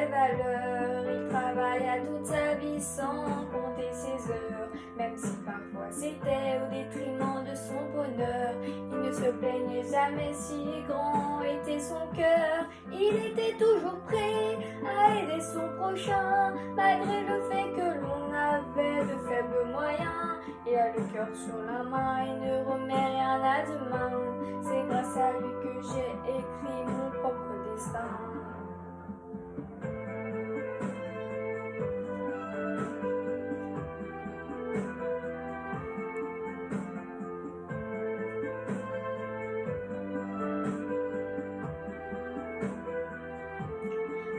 ses valeurs. Il travailla toute sa vie sans compter ses heures, même si parfois c'était au détriment de son bonheur. Il ne se plaignait jamais, si grand était son cœur. Il était toujours prêt à aider son prochain, malgré le fait que l'on avait de faibles moyens. Il a le cœur sur la main, il ne remet rien à demain. C'est grâce à lui que j'ai écrit mon propre destin.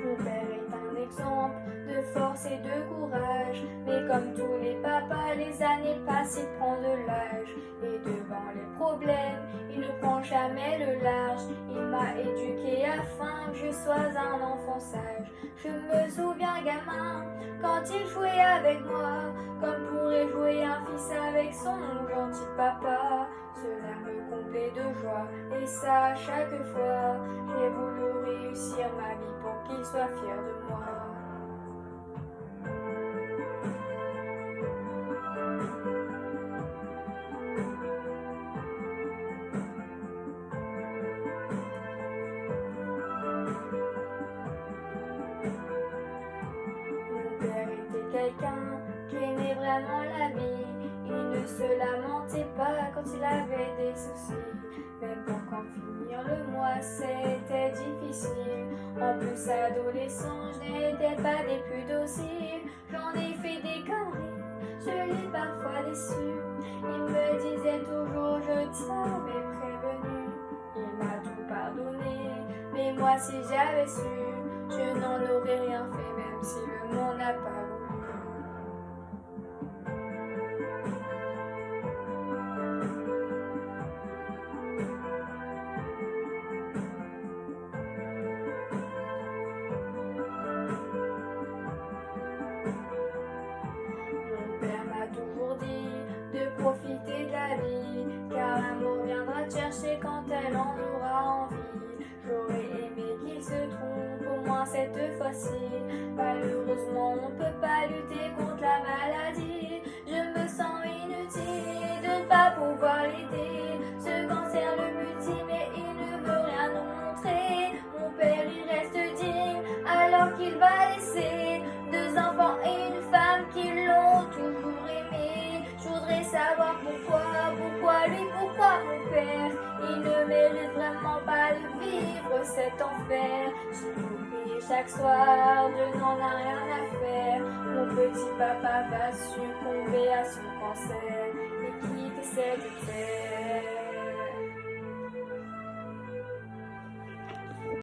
Mon père est un exemple de force et de courage, mais comme tous les papas, les années passent, il prend de l'âge. Et devant les problèmes, il ne prend jamais le large. Il m'a éduqué afin que je sois un enfant sage. Je me souviens gamin, quand il jouait avec moi, comme pourrait jouer un fils avec son gentil papa. Cela me comblait de joie, et ça à chaque fois. J'ai voulu réussir ma vie pour qu'il soit fier de moi. Mon père était quelqu'un qui aimait vraiment la vie. Il ne se lamentait pas quand il avait des soucis. Même pour qu'en finir le mois, c'était difficile. En plus, adolescent, je n'étais pas des plus dociles. J'en ai fait des conneries, je l'ai parfois déçu. Il me disait toujours, je t'avais prévenu. Il m'a tout pardonné, mais moi si j'avais su, je n'en aurais rien fait, même si le monde n'a pas voulu. Mon père m'a toujours dit de profiter de la vie, car l'amour viendra te chercher quand elle en aura envie. J'aurais aimé qu'il se trompe, au moins cette fois-ci. Malheureusement, on ne peut pas lutter contre la maladie. Je me sens inutile de ne pas pouvoir l'aider. Ce cancer le mutile, mais il ne veut rien nous montrer. Mon père, il reste digne, alors qu'il va laisser 2 enfants et une femme qui l'ont toujours aimé. Je voudrais savoir pourquoi lui, pourquoi mon père. Il ne mérite vraiment pas de vivre cet enfer. J'ai oublié chaque soir, je n'en ai rien à faire. Mon petit papa va succomber à son cancer et quitter cette terre.